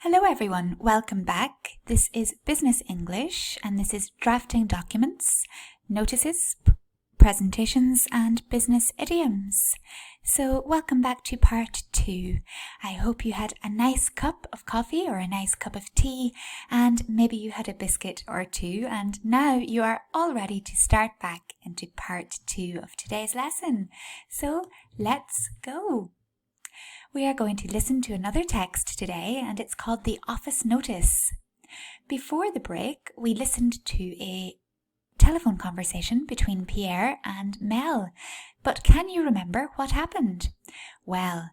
Hello everyone, welcome back. This is Business English and this is drafting documents, notices, presentations and business idioms. So welcome back to part 2. I hope you had a nice cup of coffee or a nice cup of tea and maybe you had a biscuit or two and now you are all ready to start back into part 2 of today's lesson. So let's go. We are going to listen to another text today and it's called the office notice. Before the break, we listened to a telephone conversation between Pierre and Mel. But can you remember what happened? Well,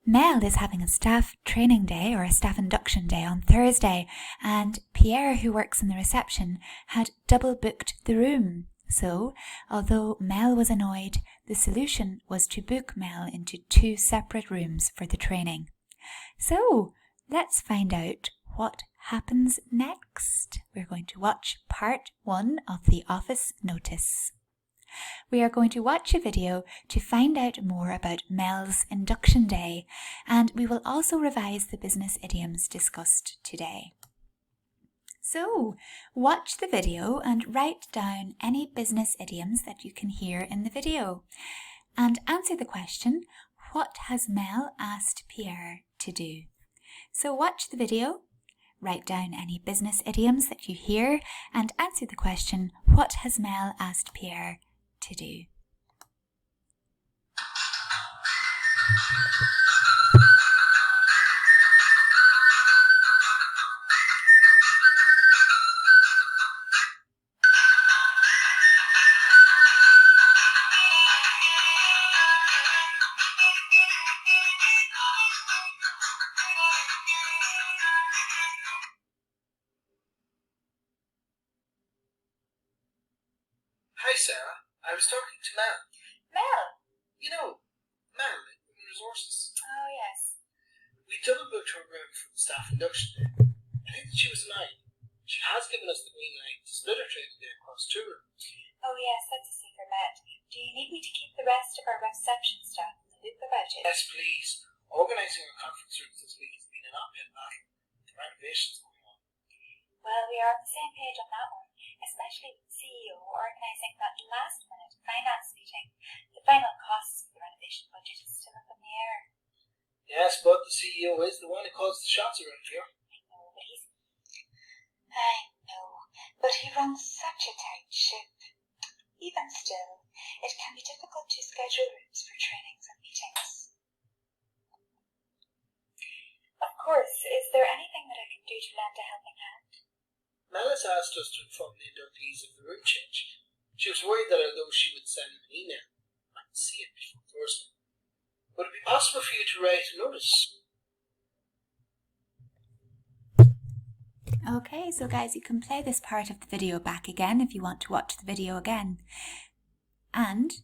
Mel is having a staff training day or a staff induction day on Thursday and Pierre, who works in the reception, had double booked the room. So, although Mel was annoyed, the solution was to book Mel into 2 separate rooms for the training. So, let's find out what happens next. We're going to watch part 1 of the office notice. We are going to watch a video to find out more about Mel's induction day, and we will also revise the business idioms discussed today. So, watch the video and write down any business idioms that you can hear in the video. And answer the question, what has Mel asked Pierre to do? So watch the video, write down any business idioms that you hear, and answer the question, what has Mel asked Pierre to do? Hi, Sarah. I was talking to Mel. Mel? Mel, Human Resources. Oh, yes. We double booked her room for the staff induction day. I think that she was lying. She has given us the green light to split her training day across 2 rooms. Oh, yes, that's a secret, Matt. Do you need me to keep the rest of our reception staff in the loop about it? Yes, please. Organising our conference rooms this week has been an uphill battle. The renovations going on. Well, we are on the same page on that one, especially with the CEO organising that last-minute finance meeting. The final costs of the renovation budget is still up in the air. Yes, but the CEO is the one who calls the shots around here. I know, but he runs such a tight ship. Even still, it can be difficult to schedule rooms for trainings and meetings. Of course, is there anything that I can do to lend a helping hand? Mel has asked us to inform the inductees of the room change. She was worried that although she would send them an email, I might see it before Thursday. Would it be possible for you to write a notice? Okay, so guys, you can play this part of the video back again if you want to watch the video again. And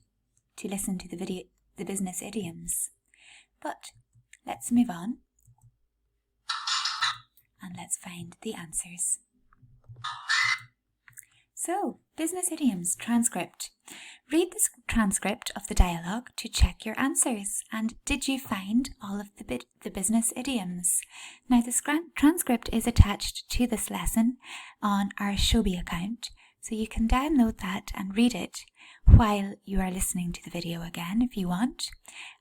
to listen to the business idioms. But let's move on. And let's find the answers. So, business idioms transcript. Read the transcript of the dialogue to check your answers. And did you find all of the business idioms? Now, the transcript is attached to this lesson on our Shobi account, so you can download that and read it while you are listening to the video again if you want,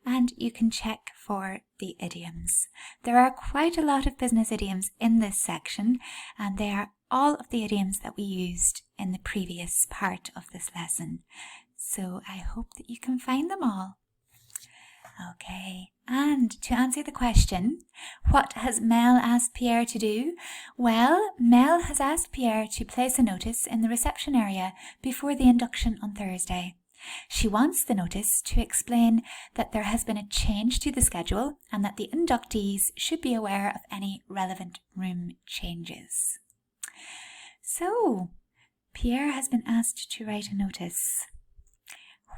and you can check for the idioms. There are quite a lot of business idioms in this section, and they are all of the idioms that we used in the previous part of this lesson. So I hope that you can find them all. Okay, and to answer the question, what has Mel asked Pierre to do? Well, Mel has asked Pierre to place a notice in the reception area before the induction on Thursday. She wants the notice to explain that there has been a change to the schedule and that the inductees should be aware of any relevant room changes. So, Pierre has been asked to write a notice.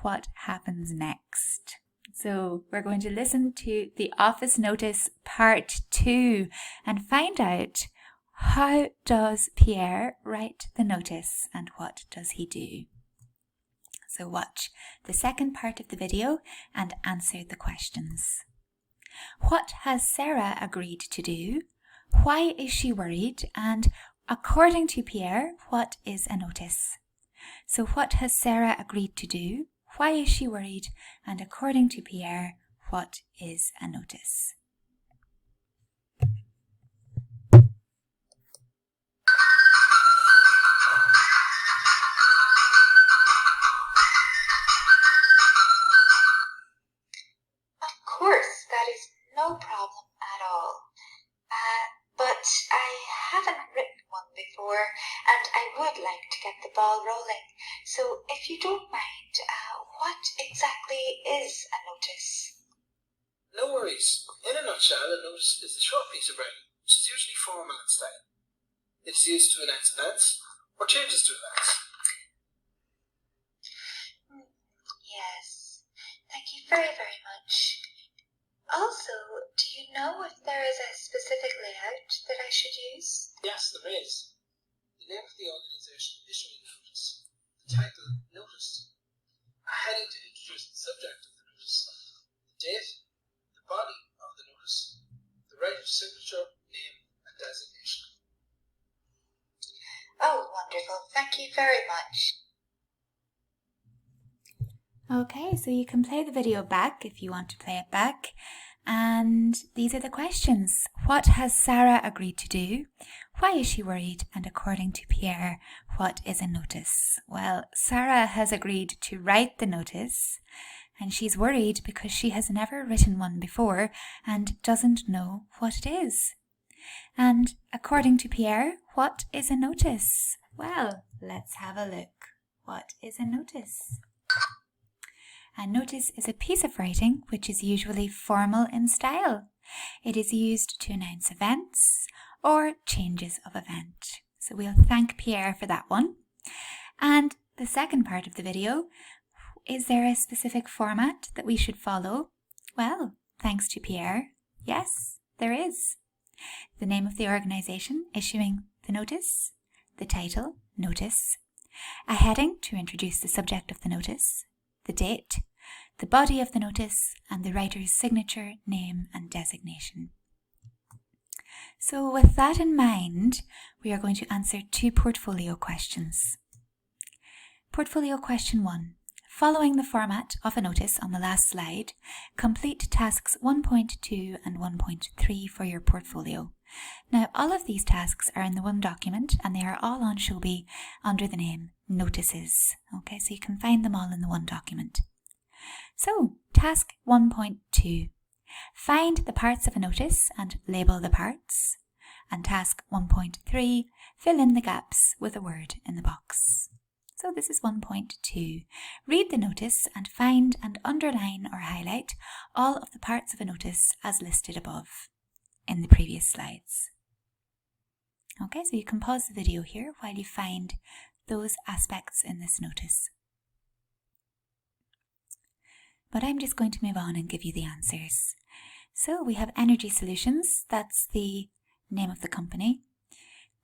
What happens next? So we're going to listen to the office notice part 2 and find out how does Pierre write the notice and what does he do. So watch the second part of the video and answer the questions. What has Sarah agreed to do? why is she worried? And according to Pierre, what is a notice? So what has Sarah agreed to do? Why is she worried? And according to Pierre, what is a notice? Of course, that is no problem at all. But I haven't written one before, and I would like to get the ball rolling. So if you don't mind, what exactly is a notice? No worries. In a nutshell, a notice is a short piece of writing, which is usually formal in style. It is used to announce events or changes to events. Yes, thank you very, very much. Also, do you know if there is a specific layout that I should use? Yes, there is. The name of the organisation issuing the notice, the title Notice, a heading to introduce the subject of the notice, the date, the body of the notice, the writer's signature, name and designation. Oh, wonderful. Thank you very much. Okay, so you can play the video back if you want to play it back. And these are the questions. What has Sarah agreed to do? Why is she worried? And according to Pierre, what is a notice? Well, Sarah has agreed to write the notice, and she's worried because she has never written one before and doesn't know what it is. And according to Pierre, what is a notice? Well, let's have a look. What is a notice? A notice is a piece of writing which is usually formal in style. It is used to announce events or changes of event. So we'll thank Pierre for that one. And the second part of the video, is there a specific format that we should follow? Well, thanks to Pierre, yes, there is. The name of the organisation issuing the notice, the title, notice, a heading to introduce the subject of the notice, the date, the body of the notice, and the writer's signature, name and designation. So with that in mind, we are going to answer 2 portfolio questions. Portfolio question 1. Following the format of a notice on the last slide, complete tasks 1.2 and 1.3 for your portfolio. Now, all of these tasks are in the one document and they are all on Shobi under the name Notices. Okay, so you can find them all in the one document. So, task 1.2. Find the parts of a notice and label the parts. And task 1.3. Fill in the gaps with a word in the box. So this is 1.2. Read the notice and find and underline or highlight all of the parts of a notice as listed above in the previous slides. Okay, so you can pause the video here while you find those aspects in this notice. But I'm just going to move on and give you the answers. So we have Energy Solutions, that's the name of the company.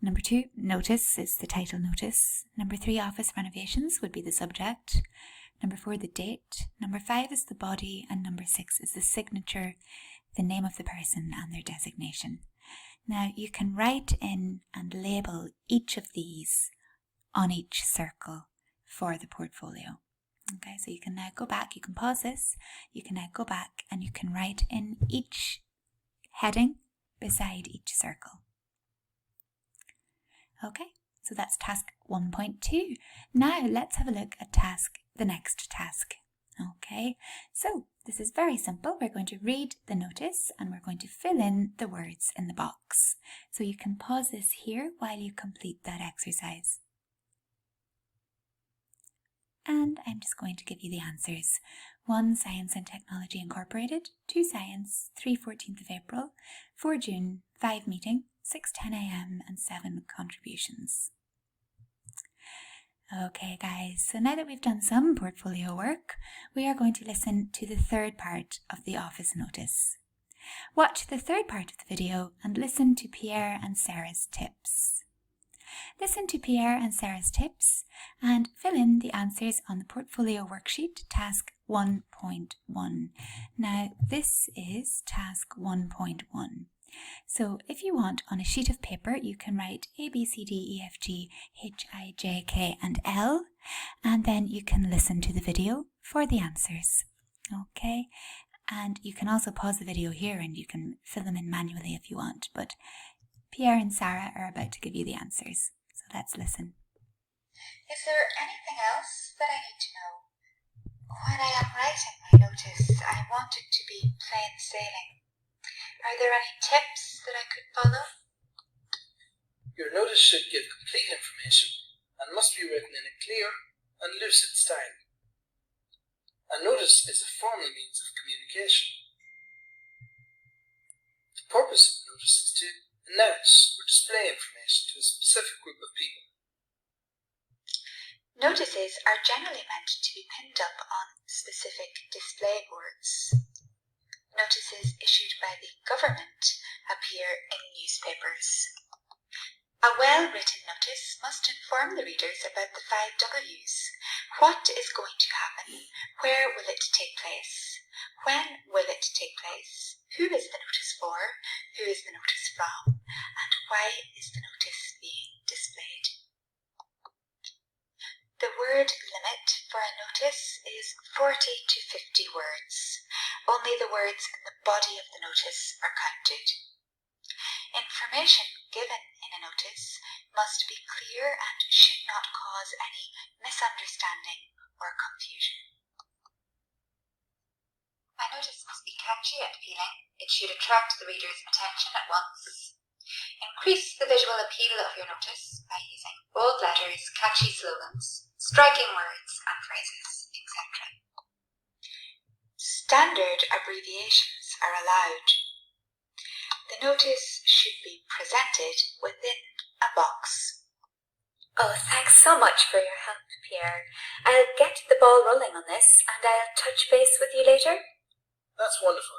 Number 2, Notice is the title notice. Number 3, Office Renovations would be the subject. Number 4, the date. Number 5 is the body. And number 6 is the signature, the name of the person and their designation. Now you can write in and label each of these on each circle for the portfolio. Okay, so you can now go back, you can pause this, you can now go back and you can write in each heading beside each circle. Okay, so that's task 1.2. Now let's have a look at the next task. Okay, so this is very simple. We're going to read the notice and we're going to fill in the words in the box. So you can pause this here while you complete that exercise. And I'm just going to give you the answers. 1, Science and Technology Incorporated. 2, Science. 3, 14th of April. 4, June. 5, Meeting. 6, 10 a.m. and 7, Contributions. Okay guys, so now that we've done some portfolio work, we are going to listen to the third part of the office notice. Watch the third part of the video and listen to Pierre and Sarah's tips. Listen to Pierre and Sarah's tips and fill in the answers on the portfolio worksheet, task 1.1. Now, this is task 1.1. So if you want, on a sheet of paper, you can write A, B, C, D, E, F, G, H, I, J, K, and L, and then you can listen to the video for the answers. Okay, and you can also pause the video here and you can fill them in manually if you want, but Pierre and Sarah are about to give you the answers, so let's listen. Is there anything else that I need to know? When I am writing my notice, I want it to be plain sailing. Are there any tips that I could follow? Your notice should give complete information and must be written in a clear and lucid style. A notice is a formal means of communication. The purpose of a notice is to announce or display information to a specific group of people. Notices are generally meant to be pinned up on specific display boards. Notices issued by the government appear in newspapers. A well-written notice must inform the readers about the 5 W's. What is going to happen? Where will it take place? When will it take place? Who is the notice for? Who is the notice from? And why is the notice being displayed? The word limit for a notice is 40 to 50 words. Only the words in the body of the notice are counted. Information given in a notice must be clear and should not cause any misunderstanding or confusion. My notice must be catchy and appealing. It should attract the reader's attention at once. Increase the visual appeal of your notice by using bold letters, catchy slogans, striking words and phrases, etc. Standard abbreviations are allowed. The notice should be presented within a box. Oh, thanks so much for your help, Pierre. I'll get the ball rolling on this and I'll touch base with you later. That's wonderful.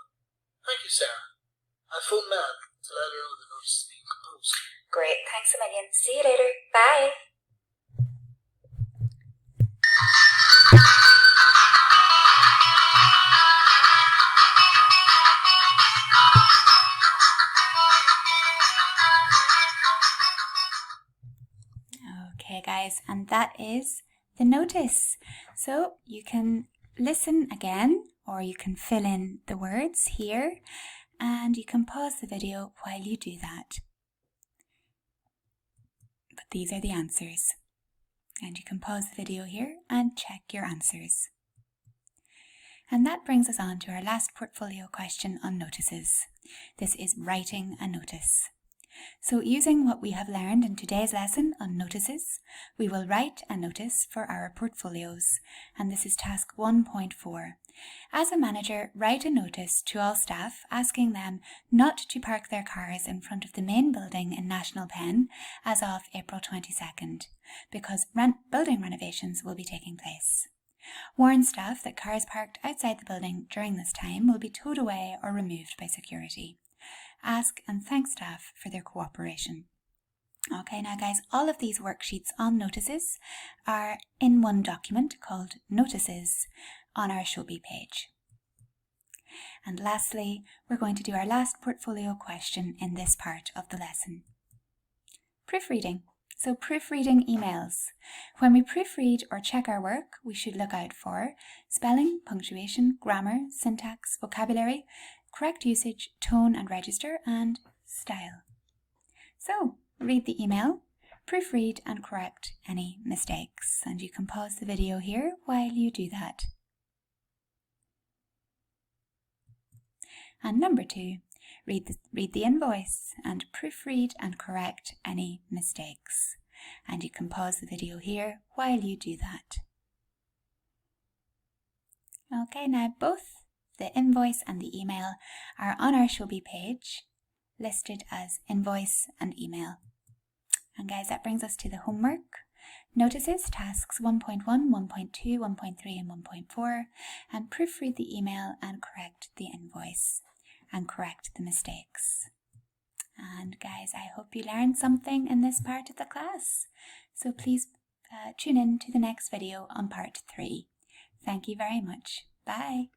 Thank you, Sarah. I'll phone Mel to let her know the notice is being composed. Great, thanks a million. See you later. Bye. Okay guys, and that is the notice. So you can listen again or you can fill in the words here and you can pause the video while you do that. But these are the answers. And you can pause the video here and check your answers. And that brings us on to our last portfolio question on notices. This is writing a notice. So using what we have learned in today's lesson on notices, we will write a notice for our portfolios. And this is task 1.4. As a manager, write a notice to all staff asking them not to park their cars in front of the main building in National Pen as of April 22nd, because building renovations will be taking place. Warn staff that cars parked outside the building during this time will be towed away or removed by security. Ask and thank staff for their cooperation. Okay, now guys, all of these worksheets on notices are in one document called Notices on our Show Me page. And lastly, we're going to do our last portfolio question in this part of the lesson. Proofreading. So proofreading emails. When we proofread or check our work, we should look out for spelling, punctuation, grammar, syntax, vocabulary, correct usage, tone and register, and style. So, read the email, proofread and correct any mistakes. And you can pause the video here while you do that. And number 2, read the invoice and proofread and correct any mistakes. And you can pause the video here while you do that. Okay, now both the invoice and the email are on our Show Me page, listed as invoice and email. And guys, that brings us to the homework. Notices, tasks 1.1, 1.2, 1.3 and 1.4, and proofread the email and correct the invoice and correct the mistakes. And guys, I hope you learned something in this part of the class. So please tune in to the next video on part 3. Thank you very much. Bye.